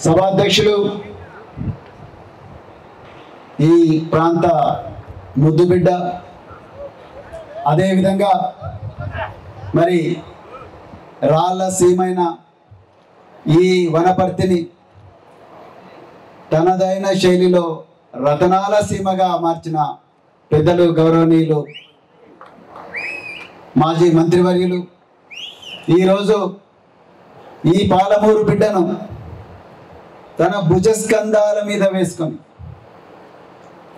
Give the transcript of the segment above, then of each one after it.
సభాధ్యక్షులు, ఈ ప్రాంత ముద్దుబిడ్డ, అదేవిధంగా మరి రాళ్ళ సీమైన ఈ వనపర్తిని తనదైన శైలిలో రతనాల సీమగా మార్చిన పెద్దలు, గౌరవనీయులు మాజీ మంత్రివర్యులు, ఈరోజు ఈ పాలమూరు బిడ్డను తన భుజస్కంధాల మీద వేసుకొని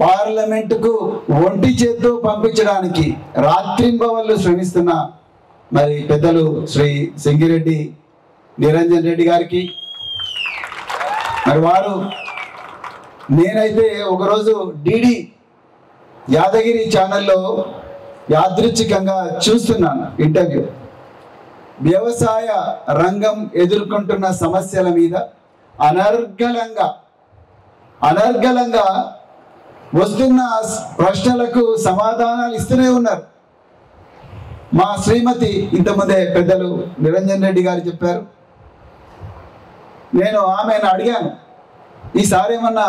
పార్లమెంటుకు ఒంటి చేత్తో పంపించడానికి రాత్రింబవళ్ళు శ్రమిస్తున్న మరి పెద్దలు శ్రీ సింగిరెడ్డి నిరంజన్ రెడ్డి గారికి, మరి వారు నేనైతే ఒకరోజు డిడి యాదగిరి ఛానల్లో యాదృచ్ఛికంగా చూస్తున్నాను ఇంటర్వ్యూ. వ్యవసాయ రంగం ఎదుర్కొంటున్న సమస్యల మీద అనర్గళంగా వస్తున్న ప్రశ్నలకు సమాధానాలు ఇస్తూనే ఉన్నారు. మా శ్రీమతి ఇంతకుముందే పెద్దలు నిరంజన్ రెడ్డి గారు చెప్పారు. నేను ఆమెను అడిగాను, ఈసారి ఏమన్నా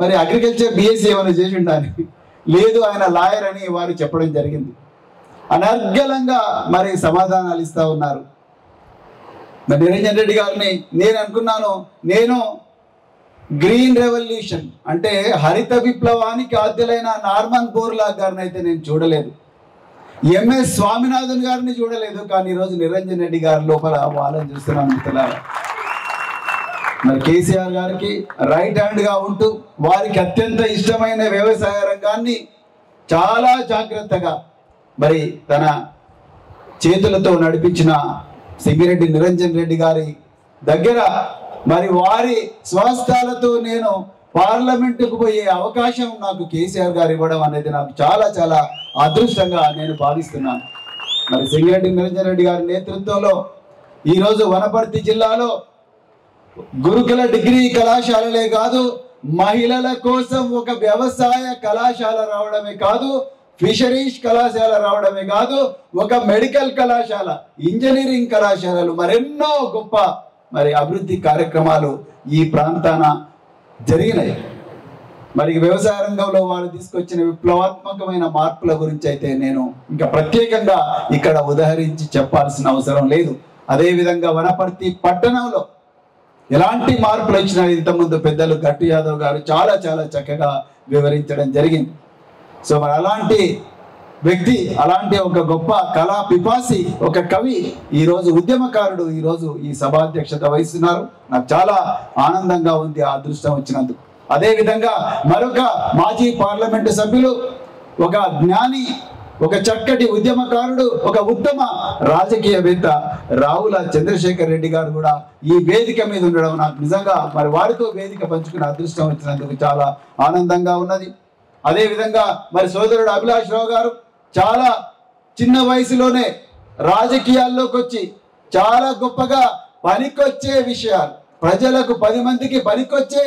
మరి అగ్రికల్చర్ బిఎస్సీ ఏమైనా చేసి ఉండాలి. లేదు, ఆయన లాయర్ అని వారు చెప్పడం జరిగింది. అనర్గళంగా మరి సమాధానాలు ఇస్తూ ఉన్నారు. మరి నిరంజన్ రెడ్డి గారిని నేను అనుకున్నాను, నేను గ్రీన్ రెవల్యూషన్ అంటే హరిత విప్లవానికి ఆద్యులైన నార్మన్ బోర్లాగ్ గారిని అయితే నేను చూడలేదు, ఎంఎస్ స్వామినాథన్ గారిని చూడలేదు. కానీ ఈరోజు నిరంజన్ రెడ్డి గారి లోపల వాళ్ళని చూస్తున్నాను మిత్రులారా. మరి కేసీఆర్ గారికి రైట్ హ్యాండ్గా ఉంటూ వారికి అత్యంత ఇష్టమైన వ్యవసాయ రంగాన్ని చాలా జాగ్రత్తగా మరి తన చేతులతో నడిపించిన సింగిరెడ్డి నిరంజన్ రెడ్డి గారి దగ్గర మరి వారి స్వస్థాలతో నేను పార్లమెంటుకు పోయే అవకాశం నాకు కేసీఆర్ గారు ఇవ్వడం అనేది నాకు చాలా చాలా అదృష్టంగా నేను భావిస్తున్నాను. మరి సింగిరెడ్డి నిరంజన్ రెడ్డి గారి నేతృత్వంలో ఈరోజు వనపర్తి జిల్లాలో గురుకుల డిగ్రీ కళాశాలలే కాదు, మహిళల కోసం ఒక వ్యవసాయ కళాశాల రావడమే కాదు, ఫిషరీస్ కళాశాల రావడమే కాదు, ఒక మెడికల్ కళాశాల, ఇంజనీరింగ్ కళాశాలలు, మరెన్నో గొప్ప మరి అభివృద్ధి కార్యక్రమాలు ఈ ప్రాంతాన జరిగినాయి. మరి వ్యవసాయ రంగంలో వారు తీసుకొచ్చిన విప్లవాత్మకమైన మార్పుల గురించి అయితే నేను ఇంకా ప్రత్యేకంగా ఇక్కడ ఉదహరించి చెప్పాల్సిన అవసరం లేదు. అదేవిధంగా వనపర్తి పట్టణంలో ఎలాంటి మార్పులు వచ్చినా ఇంతకుముందు పెద్దలు గట్టు యాదవ్ గారు చాలా చాలా చక్కగా వివరించడం జరిగింది. సో మరి అలాంటి వ్యక్తి, అలాంటి ఒక గొప్ప కళా పిపాసి, ఒక కవి, ఈరోజు ఉద్యమకారుడు ఈరోజు ఈ సభాధ్యక్షత వహిస్తున్నారు. నాకు చాలా ఆనందంగా ఉంది ఆ అదృష్టం వచ్చినందుకు. అదేవిధంగా మరొక మాజీ పార్లమెంటు సభ్యులు, ఒక జ్ఞాని, ఒక చక్కటి ఉద్యమకారుడు, ఒక ఉత్తమ రాజకీయవేత్త రావుల చంద్రశేఖర్ రెడ్డి గారు కూడా ఈ వేదిక మీద ఉండడం నాకు నిజంగా మరి వారితో వేదిక పంచుకునే అదృష్టం వచ్చినందుకు చాలా ఆనందంగా ఉన్నది. అదేవిధంగా మరి సోదరుడు అభిలాష్ రావు గారు చాలా చిన్న వయసులోనే రాజకీయాల్లోకి వచ్చి చాలా గొప్పగా పనికొచ్చే విషయాలు, ప్రజలకు 10 మందికి పనికొచ్చే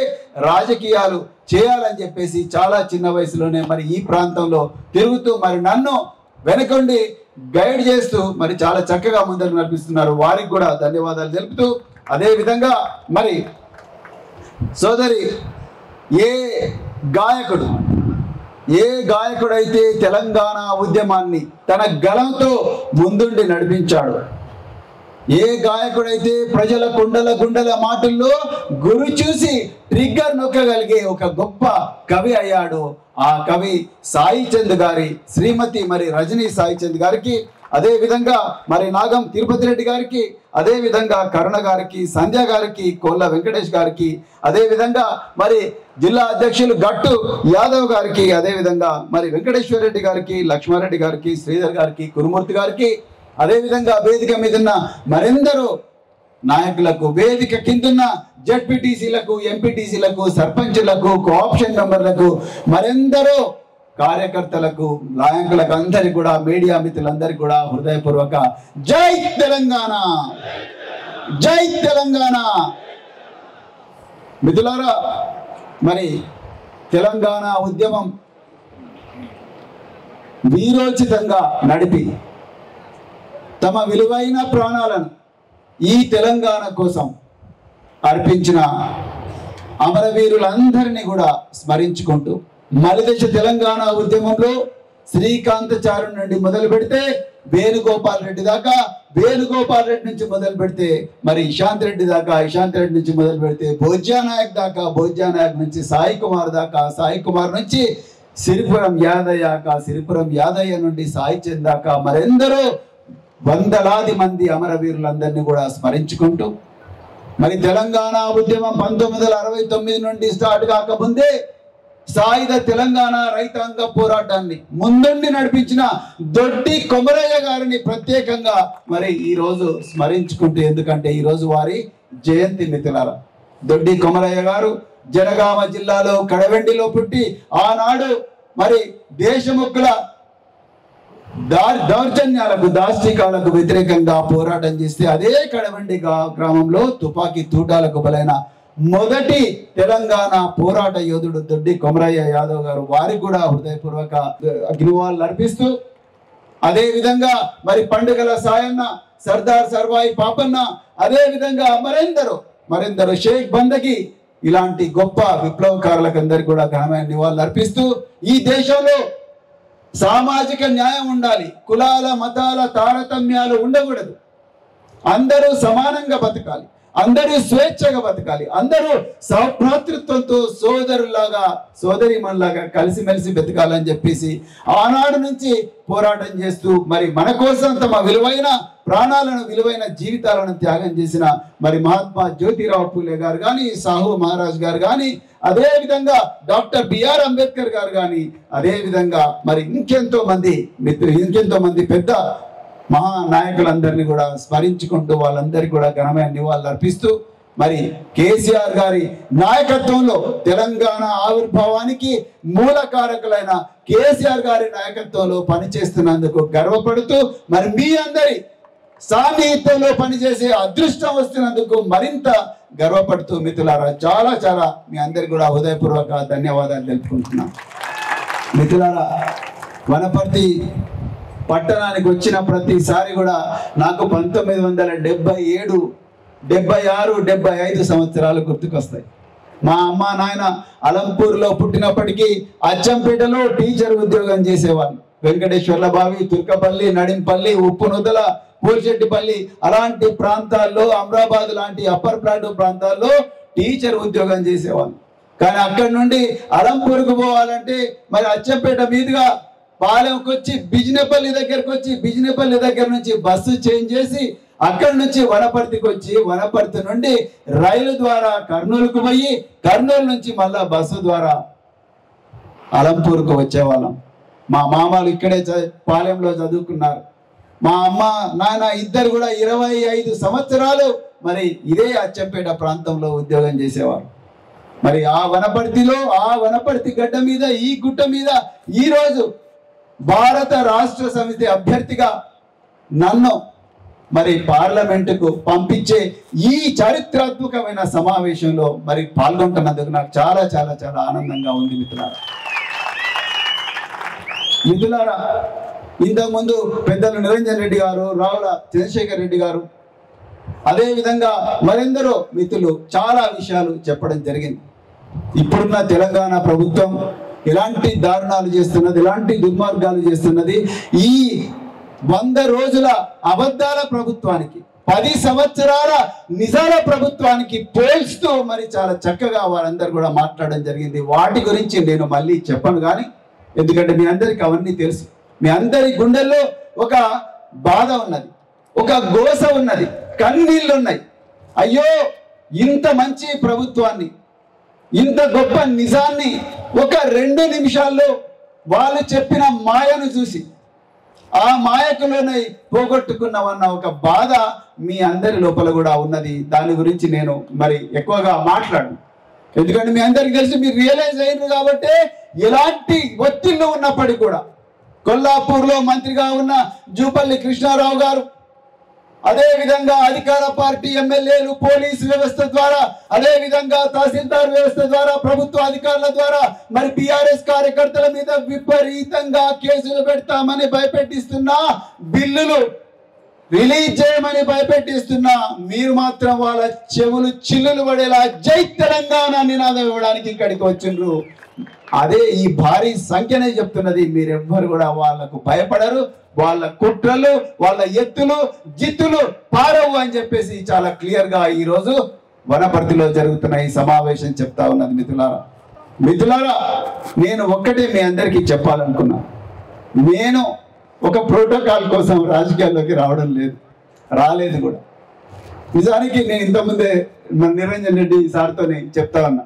రాజకీయాలు చేయాలని చెప్పేసి చాలా చిన్న వయసులోనే మరి ఈ ప్రాంతంలో తిరుగుతూ మరి నన్ను వెనకండి గైడ్ చేస్తూ మరి చాలా చక్కగా ముందరకు నడిపిస్తున్నారు. వారికి కూడా ధన్యవాదాలు తెలుపుతూ, అదేవిధంగా మరి సోదరి ఏ గాయకుడైతే తెలంగాణ ఉద్యమాన్ని తన గళంతో ముందుండి నడిపించాడు, ఏ గాయకుడైతే ప్రజల గుండెల మాటల్లో గురి చూసి ట్రిగ్గర్ నొక్కగలిగే ఒక గొప్ప కవి అయ్యాడు, ఆ కవి సాయి చంద్ గారి శ్రీమతి మరి రజనీ సాయి చంద్ గారికి, అదే విధంగా మరి నాగం తిరుపతి రెడ్డి గారికి, అదే విధంగా కరుణ గారికి, సంధ్య గారికి, కోళ్ళ వెంకటేష్ గారికి, అదే విధంగా మరి జిల్లా అధ్యక్షులు గట్టు యాదవ్ గారికి, అదే విధంగా మరి వెంకటేశ్వర రెడ్డి గారికి, లక్ష్మారెడ్డి గారికి, శ్రీధర్ గారికి, కురుమూర్తి గారికి, అదే విధంగా వేదిక మీదున్న మరెందరూ నాయకులకు, వేదిక కిందున్న జడ్పీటీసీలకు, ఎంపీటీసీలకు, సర్పంచులకు, కోఆప్షన్ మెంబర్లకు, మరెందరూ కార్యకర్తలకు, నాయకులకు అందరికి కూడా, మీడియా మిత్రులందరికీ కూడా హృదయపూర్వక జై తెలంగాణ, జై తెలంగాణ. మిత్రులారా, మరి తెలంగాణ ఉద్యమం వీరోచితంగా నడిపి తమ విలువైన ప్రాణాలను ఈ తెలంగాణ కోసం అర్పించిన అమరవీరులందరినీ కూడా స్మరించుకుంటూ మలిదశ తెలంగాణ ఉద్యమంలో శ్రీకాంతచారు నుండి మొదలు పెడితే వేణుగోపాల్ రెడ్డి దాకా, వేణుగోపాల్ రెడ్డి నుంచి మొదలు పెడితే మరి ఇషాంత్ రెడ్డి దాకా, ఇషాంత్ రెడ్డి నుంచి మొదలు పెడితే భోజ్యానాయక్ దాకా, భోజ్యానాయక్ నుంచి సాయి కుమార్ దాకా, సాయి కుమార్ నుంచి సిరిపురం యాదయ్య దాకా, సిరిపురం యాదయ్య నుండి సాయి చంద్ దాకా మరెందరో వందలాది మంది అమరవీరులందరినీ కూడా స్మరించుకుంటూ మరి తెలంగాణ ఉద్యమం 1969 నుండి స్టార్ట్ కాకముందే సాయుధ తెలంగాణ రైతాంగ పోరాటాన్ని ముందుండి నడిపించిన దొడ్డి కొమరయ్య గారిని ప్రత్యేకంగా మరి ఈ రోజు స్మరించుకుంటూ, ఎందుకంటే ఈ రోజు వారి జయంతి మిత్రులారా. దొడ్డి కొమరయ్య గారు జనగామ జిల్లాలో కడవెండిలో పుట్టి ఆనాడు మరి దేశముక్కుల దౌర్జన్యాలకు, దాష్టికాలకు వ్యతిరేకంగా పోరాటం చేస్తే అదే కడవెండి గ్రామంలో తుపాకీ తూటాలకు బలైన మొదటి తెలంగాణ పోరాట యోధుడు దొడ్డి కొమరయ్య యాదవ్ గారు. వారికి కూడా హృదయపూర్వక అగ్నివాళులు అర్పిస్తూ, అదే విధంగా మరి పండుగల సాయన్న, సర్దార్ సర్వాయి పాపన్న, అదే విధంగా మరెందరో షేక్ బందకి, ఇలాంటి గొప్ప విప్లవకారులకు అందరికీ కూడా ఘనమైన నివాళులు అర్పిస్తూ ఈ దేశంలో సామాజిక న్యాయం ఉండాలి, కులాల మతాల తారతమ్యాలు ఉండకూడదు, అందరూ సమానంగా బతకాలి, అందరూ స్వేచ్ఛగా బతకాలి, అందరూ సౌభ్రాతృత్వంతో సోదరులాగా సోదరిమణులాగా కలిసిమెలిసి బతకాలని చెప్పేసి ఆనాడు నుంచి పోరాటం చేస్తూ మరి మన కోసం తమ విలువైన ప్రాణాలను, విలువైన జీవితాలను త్యాగం చేసిన మరి మహాత్మా జ్యోతిరావు పూలే గారు కానీ, సాహు మహారాజ్ గారు కానీ, అదే విధంగా డాక్టర్ బిఆర్ అంబేద్కర్ గారు కానీ, అదే విధంగా మరి ఇంకెంతో మంది పెద్ద మహానాయకులందరినీ కూడా స్మరించుకుంటూ వాళ్ళందరికీ కూడా ఘనమైన నివాళులు అర్పిస్తూ మరి కేసీఆర్ గారి నాయకత్వంలో తెలంగాణ ఆవిర్భావానికి మూలకారకులైన కేసీఆర్ గారి నాయకత్వంలో పనిచేస్తున్నందుకు గర్వపడుతూ మరి మీ అందరి సాన్నిహిత్యంలో పనిచేసే అదృష్టం వస్తున్నందుకు మరింత గర్వపడుతూ మిత్రులారా చాలా మీ అందరికి కూడా హృదయపూర్వక ధన్యవాదాలు తెలుపుకుంటున్నాను. మిత్రులారా, వనపర్తి పట్టణానికి వచ్చిన ప్రతిసారి కూడా నాకు 1977, 76, 75 సంవత్సరాలు గుర్తుకొస్తాయి. మా అమ్మ నాయన అలంపూర్లో పుట్టినప్పటికీ అచ్చంపేటలో టీచర్ ఉద్యోగం చేసేవాళ్ళు. వెంకటేశ్వర్ల బావి, తుర్కపల్లి, నడింపల్లి, ఉప్పునుదల, పూర్చెట్టిపల్లి అలాంటి ప్రాంతాల్లో, అమరాబాద్ లాంటి అప్పర్ ప్లాటూ ప్రాంతాల్లో టీచర్ ఉద్యోగం చేసేవాళ్ళు. కానీ అక్కడి నుండి అలంపూర్కు పోవాలంటే మరి అచ్చంపేట మీదుగా పాలెంకి వచ్చి బిజినపల్లి దగ్గరకు వచ్చి, బిజినపల్లి దగ్గర నుంచి బస్సు చేంజ్ చేసి అక్కడి నుంచి వనపర్తికి వచ్చి, వనపర్తి నుండి రైలు ద్వారా కర్నూలుకు పోయి, కర్నూలు నుంచి మళ్ళా బస్సు ద్వారా అలంపూర్కు వచ్చేవాళ్ళం. మా మామలు ఇక్కడే పాలెంలో చదువుకున్నారు. మా అమ్మ నాన్న ఇద్దరు కూడా 25 సంవత్సరాలు మరి ఇదే అచ్చంపేట ప్రాంతంలో ఉద్యోగం చేసేవారు. మరి ఆ వనపర్తి గడ్డ మీద, ఈ గుట్ట మీద ఈరోజు భారత రాష్ట్ర సమితి అభ్యర్థిగా నన్ను మరి పార్లమెంటుకు పంపించే ఈ చారిత్రాత్మకమైన సమావేశంలో మరి పాల్గొంటున్నందుకు నాకు చాలా ఆనందంగా ఉంది మిత్రులారా. ఇంతకుముందు పెద్దలు నిరంజన్ రెడ్డి గారు, రావుల చంద్రశేఖర్ రెడ్డి గారు, అదే విధంగా మరెందరో మిత్రులు చాలా విషయాలు చెప్పడం జరిగింది. ఇప్పుడున్న తెలంగాణ ప్రభుత్వం ఎలాంటి దారుణాలు చేస్తున్నది, ఎలాంటి దుర్మార్గాలు చేస్తున్నది, ఈ 100 రోజుల అబద్ధాల ప్రభుత్వానికి 10 సంవత్సరాల నిజాల ప్రభుత్వానికి పోల్స్తూ మరి చాలా చక్కగా వారందరూ కూడా మాట్లాడడం జరిగింది. వాటి గురించి నేను మళ్ళీ చెప్పను కానీ, ఎందుకంటే మీ అందరికి అవన్నీ తెలుసు. మీ అందరి గుండెల్లో ఒక బాధ ఉన్నది, ఒక గోస ఉన్నది, కన్నీళ్ళు ఉన్నాయి. అయ్యో, ఇంత మంచి ప్రభుత్వాన్ని, ఇంత గొప్ప నిజాన్ని ఒక 2 నిమిషాల్లో వాళ్ళు చెప్పిన మాయను చూసి ఆ మాయకులోనే పోగొట్టుకున్నామన్న ఒక బాధ మీ అందరి లోపల కూడా ఉన్నది. దాని గురించి నేను మరి ఎక్కువగా మాట్లాడను, ఎందుకంటే మీ అందరికి తెలిసి మీరు రియలైజ్ అయ్యారు కాబట్టి. ఎలాంటి ఒత్తిళ్లు ఉన్నప్పటికీ కూడా కొల్లాపూర్లో మంత్రిగా ఉన్న జూపల్లి కృష్ణారావు గారు, అదే విధంగా అధికార పార్టీ ఎమ్మెల్యేలు, పోలీసు వ్యవస్థ ద్వారా, అదే విధంగా తహసీల్దార్ వ్యవస్థ ద్వారా, ప్రభుత్వ అధికారుల ద్వారా మరి టిఆర్ఎస్ కార్యకర్తల మీద విపరీతంగా కేసులు పెడతామని భయపెట్టిస్తున్న బిల్లులు రిలీజ్ చేయమని భయపెట్టిస్తున్నా మీరు మాత్రం వాళ్ళ చెవులు చిల్లులు పడేలా జై తెలంగాణ నినాదం ఇవ్వడానికి ఇక్కడికి వచ్చిండ్రు. అదే ఈ భారీ సంఖ్యనే చెప్తున్నది. మీరెవ్వరు కూడా వాళ్లకు భయపడరు. వాళ్ళ కుట్రలు, వాళ్ళ ఎత్తులు, జిత్తులు పారవు అని చెప్పేసి చాలా క్లియర్ గా ఈ రోజు వనపర్తిలో జరుగుతున్న ఈ సమావేశం చెప్తా ఉన్నది. మిత్రులారా, నేను ఒక్కటే మీ అందరికీ చెప్పాలనుకున్నా. నేను ఒక ప్రోటోకాల్ కోసం రాజకీయాల్లోకి రాలేదు కూడా. నిజానికి నేను ఇంతకుముందే మన నిరంజన్ రెడ్డి సార్తోనే చెప్తా ఉన్నా.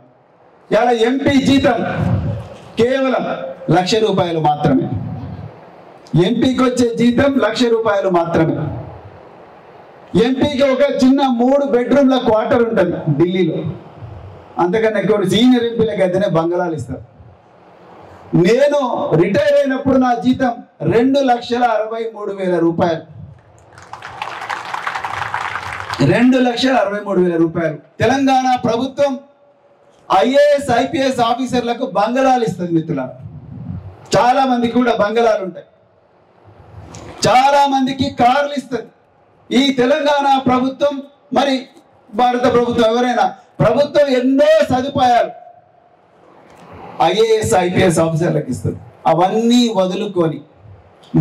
ఇలా ఎంపీ జీతం కేవలం ₹1,00,000 మాత్రమే. ఎంపీకి వచ్చే జీతం ₹1,00,000 మాత్రమే. ఎంపీకి ఒక చిన్న 3 బెడ్రూమ్ల క్వార్టర్ ఉంటుంది ఢిల్లీలో. అంతకన్నా ఎక్కువ సీనియర్ ఎంపీలకు అయితేనే బంగళాలు ఇస్తారు. నేను రిటైర్ అయినప్పుడు నా జీతం ₹2,63,000. ₹2,63,000. తెలంగాణ ప్రభుత్వం IAS IPS ఆఫీసర్లకు బంగళాలు ఇస్తుంది. మిత్రులారా, చాలా మందికి కూడా బంగళాలు ఉంటాయి, చాలా మందికి కార్లు ఇస్తుంది ఈ తెలంగాణ ప్రభుత్వం. మరి భారత ప్రభుత్వం ఎవరైనా ప్రభుత్వం ఎన్నో సదుపాయాలు IAS IPS ఆఫీసర్లకు ఇస్తుంది. అవన్నీ వదులుకొని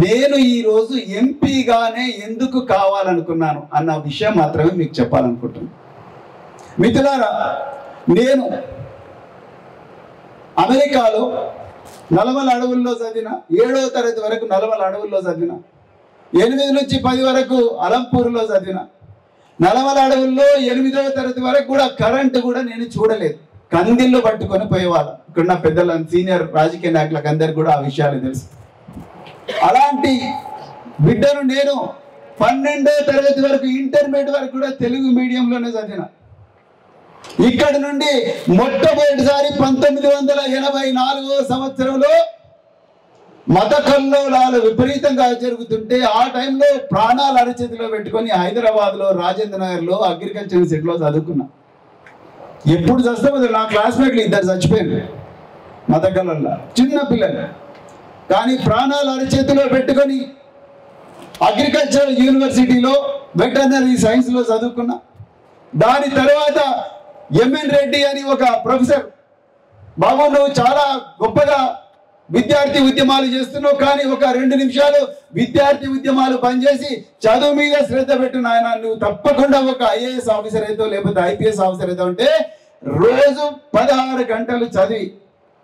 నేను ఈరోజు ఎంపీగానే ఎందుకు కావాలనుకున్నాను అన్న విషయం మాత్రమే మీకు చెప్పాలనుకుంటున్నాను. మిత్రులారా, నేను అమెరికాలో నల్లమల అడవుల్లో చదివిన, 7వ తరగతి వరకు నల్లమల అడవుల్లో చదివిన, 8 నుంచి 10 వరకు అలంపూర్లో చదివిన. నల్లమల అడవుల్లో 8వ తరగతి వరకు కూడా కరెంటు కూడా నేను చూడలేదు. కందిళ్ళు పట్టుకొని పోయేవాళ్ళం. ఇక్కడున్న పెద్దల సీనియర్ రాజకీయ నాయకులకు అందరికి కూడా ఆ విషయాలు తెలుసు. అలాంటి బిడ్డను నేను 12వ తరగతి వరకు, ఇంటర్మీడియట్ వరకు కూడా తెలుగు మీడియంలోనే చదివిన. ఇక్కడ నుండి మొట్టమొదటిసారి 1984వ సంవత్సరంలో మత కల్లోలాలు విపరీతంగా జరుగుతుంటే ఆ టైంలో ప్రాణాలు అరచేతిలో పెట్టుకొని హైదరాబాద్లో రాజేంద్ర నగర్లో అగ్రికల్చర్ యూనివర్సిటీలో చదువుకున్నా. ఎప్పుడు చస్తామో నా క్లాస్మేట్లు 2 చచ్చిపోయారు మత కల్లోలా, చిన్న పిల్లలు. కానీ ప్రాణాలు అరచేతిలో పెట్టుకొని అగ్రికల్చర్ యూనివర్సిటీలో వెటర్నరీ సైన్స్లో చదువుకున్నా. దాని తర్వాత MN రెడ్డి అని ఒక ప్రొఫెసర్, బాబు నువ్వు చాలా గొప్పగా విద్యార్థి ఉద్యమాలు చేస్తున్నావు, కానీ ఒక 2 నిమిషాలు విద్యార్థి ఉద్యమాలు పనిచేసి చదువు మీద శ్రద్ధ పెట్టు నాయన, నువ్వు తప్పకుండా ఒక IAS ఆఫీసర్ అయితే లేకపోతే IPS ఆఫీసర్ అయితే ఉంటే రోజు 16 గంటలు చదివి,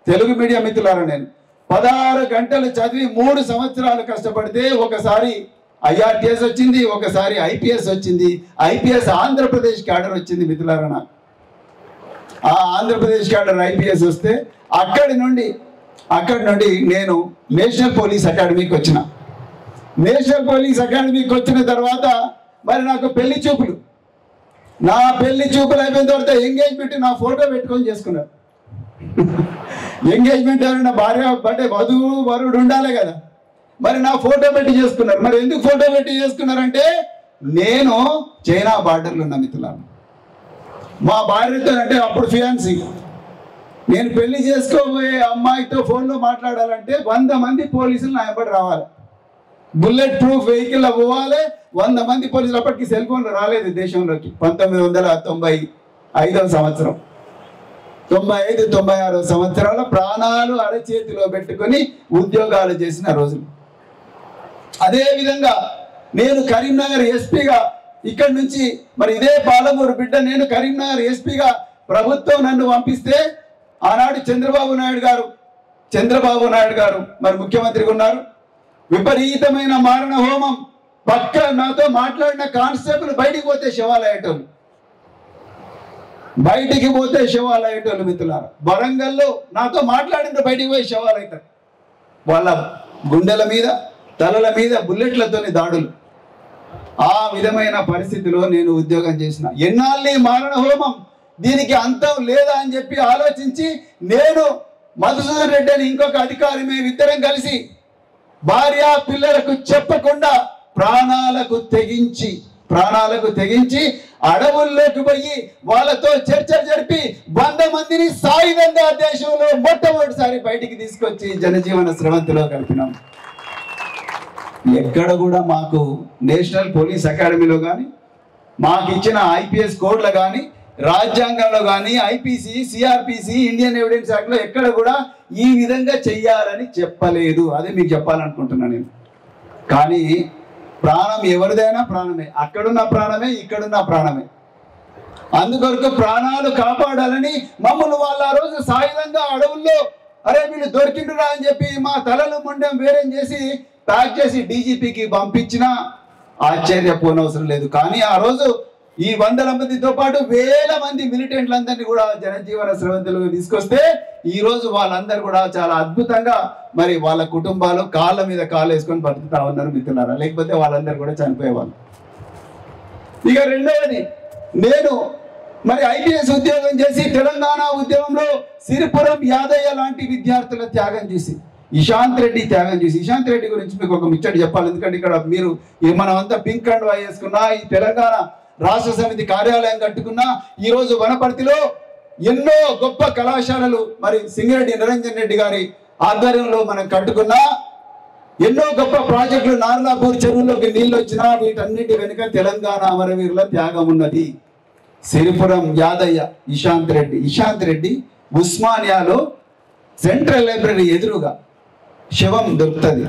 తెలుగు మీడియం మిత్రులారా, నేను 16 గంటలు చదివి 3 సంవత్సరాలు కష్టపడితే ఒకసారి IRTS వచ్చింది, ఒకసారి IPS వచ్చింది. IPS ఆంధ్రప్రదేశ్ క్యాడర్ వచ్చింది మిత్రులారా. నాకు ఆ ఆంధ్రప్రదేశ్ క్యాడర్ IPS వస్తే అక్కడి నుండి నేను నేషనల్ పోలీస్ అకాడమీకి వచ్చిన. నేషనల్ పోలీస్ అకాడమీకి వచ్చిన తర్వాత మరి నాకు పెళ్లి చూపులు అయిపోయిన తర్వాత ఎంగేజ్మెంట్ నా ఫోటో పెట్టుకొని చేసుకున్నారు. ఎంగేజ్మెంట్ ఎవరైనా భార్య అంటే వధువు వరుడు ఉండాలి కదా, మరి నా ఫోటో పెట్టి చేసుకున్నారు. మరి ఎందుకు ఫోటో పెట్టి చేసుకున్నారంటే నేను చైనా బార్డర్లో ఉన్న మిత్రులను మా భార్యతో, అంటే అప్పుడు ఫియాన్సీ, నేను పెళ్లి చేసుకోబోయే అమ్మాయితో ఫోన్లో మాట్లాడాలంటే 100 మంది పోలీసులు నా వెంబడి రావాలి. బుల్లెట్ ప్రూఫ్ వెహికల్ పోవాలి. 100 మంది పోలీసులు. అప్పటికి సెల్ ఫోన్లు రాలేదు దేశంలోకి. 1995వ సంవత్సరం, 95-96 సంవత్సరాల ప్రాణాలు అరచేతిలో పెట్టుకొని ఉద్యోగాలు చేసిన రోజులు. అదేవిధంగా నేను కరీంనగర్ ఎస్పీగా, ఇక్కడి నుంచి మరి ఇదే పాలమూరు బిడ్డ, నేను కరీంనగర్ ఎస్పీగా ప్రభుత్వం నన్ను పంపిస్తే ఆనాడు చంద్రబాబు నాయుడు గారు మరి ముఖ్యమంత్రిగా ఉన్నారు. విపరీతమైన మారణ హోమం. పక్క నాతో మాట్లాడిన కానిస్టేబుల్ బయటికి పోతే శవాలు అయ్యేటోళ్ళు మిత్రులారా. వరంగల్లో నాతో మాట్లాడిన బయటికి పోయి శవాలు అవుతారు. వాళ్ళ గుండెల మీద, తలల మీద బుల్లెట్లతోని దాడులు. ఆ విధమైన పరిస్థితిలో నేను ఉద్యోగం చేసిన. ఎన్నాళ్ళీ మారణ హోమం, దీనికి అంతం లేదా అని చెప్పి ఆలోచించి నేను మధుసూదన్ రెడ్డి అని ఇంకొక అధికారి మేమిద్దరం కలిసి భార్య పిల్లలకు చెప్పకుండా ప్రాణాలకు తెగించి అడవుల్లోకి పోయి వాళ్ళతో చర్చ జరిపి 100 మందిని సాయుధంగా దేశంలో మొట్టమొదటిసారి బయటికి తీసుకొచ్చి జనజీవన స్రవంతిలో కలిపినాం. ఎక్కడ కూడా మాకు నేషనల్ పోలీస్ అకాడమీలో కానీ మాకు ఇచ్చిన ఐపీఎస్ కోడ్లో కానీ రాజ్యాంగంలో కానీ ఐపీసీ సిఆర్పిసి ఇండియన్ ఎవిడెన్స్ యాక్ట్లో ఎక్కడ కూడా ఈ విధంగా చెయ్యాలని చెప్పలేదు. అదే మీకు చెప్పాలనుకుంటున్నాను నేను. కానీ ప్రాణం ఎవరిదైనా ప్రాణమే, అక్కడున్న ప్రాణమే, ఇక్కడున్న ప్రాణమే. అందుకొరకు ప్రాణాలు కాపాడాలని మమ్మల్ని వాళ్ళు ఆ రోజు సాయుధంగా అడవుల్లో అరే వీళ్ళు దొరికిండురా అని చెప్పి మా తలలు ముండెం వేరేం చేసి ప్యాక్ చేసి డీజీపీకి పంపించినా ఆశ్చర్యపోనవసరం లేదు. కానీ ఆ రోజు ఈ 100 మందితో పాటు వేల మంది మిలిటెంట్లందరినీ కూడా జనజీవన స్రవంతులకు తీసుకొస్తే ఈ రోజు వాళ్ళందరూ కూడా చాలా అద్భుతంగా మరి వాళ్ళ కుటుంబాలు కాళ్ళ మీద కాళ్ళు వేసుకొని బతుకుతా ఉన్నారు మిత్రులారా. లేకపోతే వాళ్ళందరూ కూడా చనిపోయేవాళ్ళు. ఇక రెండవది, నేను మరి ఐపీఎస్ ఉద్యోగం చేసి తెలంగాణ ఉద్యమంలో సిరిపురం యాదయ్య లాంటి విద్యార్థుల త్యాగం చేసి ఇషాంత్ రెడ్డి త్యాగం చేసి, ఇషాంత్ రెడ్డి గురించి మీకు ఒక ముచ్చట చెప్పాలి. ఎందుకంటే ఇక్కడ మీరు మనం అంతా పింక్ కండువా వేసుకున్నా, ఈ తెలంగాణ రాష్ట్ర సమితి కార్యాలయం కట్టుకున్నా, ఈరోజు వనపర్తిలో ఎన్నో గొప్ప కళాశాలలు మరి సింగిరెడ్డి నిరంజన్ రెడ్డి గారి ఆధ్వర్యంలో మనం కట్టుకున్నా, ఎన్నో గొప్ప ప్రాజెక్టులు నార్లాపూర్ చెరువులోకి నీళ్ళు వచ్చినా వీటన్నిటి వెనుక తెలంగాణ అమరవీరుల త్యాగం ఉన్నది. సిరిపురం యాదయ్య, ఇషాంత్ రెడ్డి ఉస్మానియాలో సెంట్రల్ లైబ్రరీ ఎదురుగా శవం దొరుకుతుంది.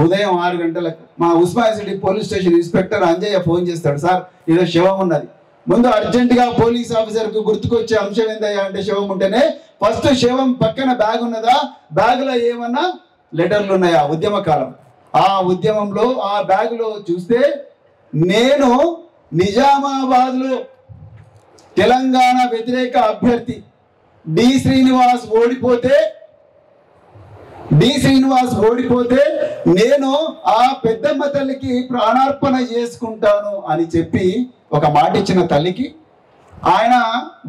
ఉదయం 6 గంటలకు మా Osmania city police station inspector Anjaiah phone చేస్తాడు, సార్ ఏదో శవం ఉన్నది. ముందు అర్జెంటుగా పోలీస్ ఆఫీసర్కు గుర్తుకొచ్చే అంశం ఏందయ్యా అంటే శవం ఉంటేనే ఫస్ట్ శవం పక్కన బ్యాగ్ ఉన్నదా, బ్యాగ్లో ఏమన్నా లెటర్లు ఉన్నాయా ఉద్యమ కాలం. ఆ ఉద్యమంలో ఆ బ్యాగ్లో చూస్తే నేను నిజామాబాద్లో తెలంగాణ వ్యతిరేక అభ్యర్థి డి శ్రీనివాస్ ఓడిపోతే నేను ఆ పెద్దమ్మ తల్లికి ప్రాణార్పణ చేసుకుంటాను అని చెప్పి ఒక మాట ఇచ్చిన తల్లికి ఆయన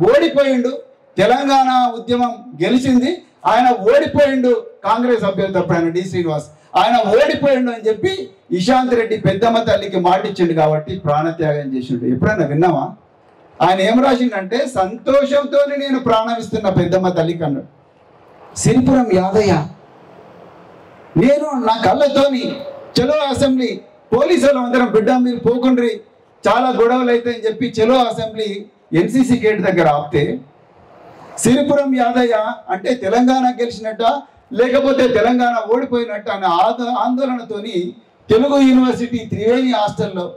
ఓడిపోయిండు. తెలంగాణ ఉద్యమం గెలిచింది, ఆయన ఓడిపోయిండు. కాంగ్రెస్ అభ్యర్థి అప్పుడు ఆయన డి శ్రీనివాస్, ఆయన ఓడిపోయిండు అని చెప్పి ఇషాంత్ రెడ్డి పెద్దమ్మ తల్లికి మాట ఇచ్చిండు కాబట్టి ప్రాణత్యాగం చేసిండు. ఎప్పుడైనా విన్నావా? ఆయన ఏం రాసిండంటే సంతోషంతో నేను ప్రాణం ఇస్తున్న పెద్దమ్మ తల్లికి అన్నాడు. సిరిపురం యాదయ్య నేను నా కళ్ళతోని చలో అసెంబ్లీ పోలీసులు అందరం బిడ్డ మీరు పోకుండ్రి చాలా గొడవలు అయితే అని చెప్పి చలో అసెంబ్లీ ఎన్సీసీ గేట్ దగ్గర ఆపితే సిరిపురం యాదయ్య అంటే తెలంగాణ గెలిచినట్ట లేకపోతే తెలంగాణ ఓడిపోయినట్ట అనే ఆందోళనతోని తెలుగు యూనివర్సిటీ త్రివేణి హాస్టల్లో